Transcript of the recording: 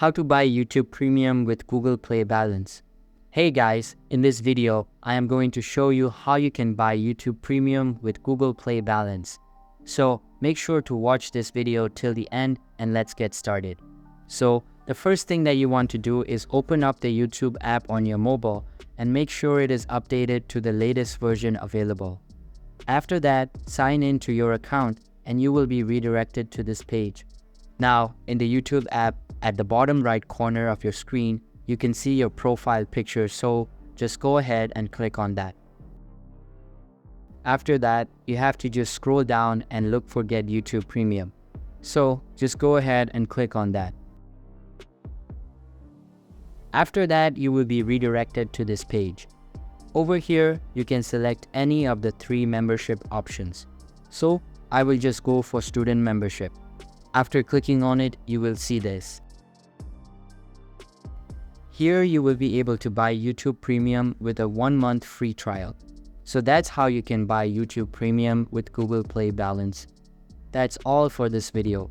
How to buy YouTube Premium with Google Play balance. Hey guys, in this video, I am going to show you how you can buy YouTube Premium with Google Play balance. So make sure to watch this video till the end and let's get started. So the first thing that you want to do is open up the YouTube app on your mobile and make sure it is updated to the latest version available. After that, sign in to your account and you will be redirected to this page. Now, in the YouTube app, at the bottom right corner of your screen, you can see your profile picture, so just go ahead and click on that. After that, you have to just scroll down and look for Get YouTube Premium. So just go ahead and click on that. After that, you will be redirected to this page. Over here, you can select any of the 3 membership options. So I will just go for student membership. After clicking on it, you will see this. Here you will be able to buy YouTube Premium with a 1-month free trial. So that's how you can buy YouTube Premium with Google Play balance. That's all for this video.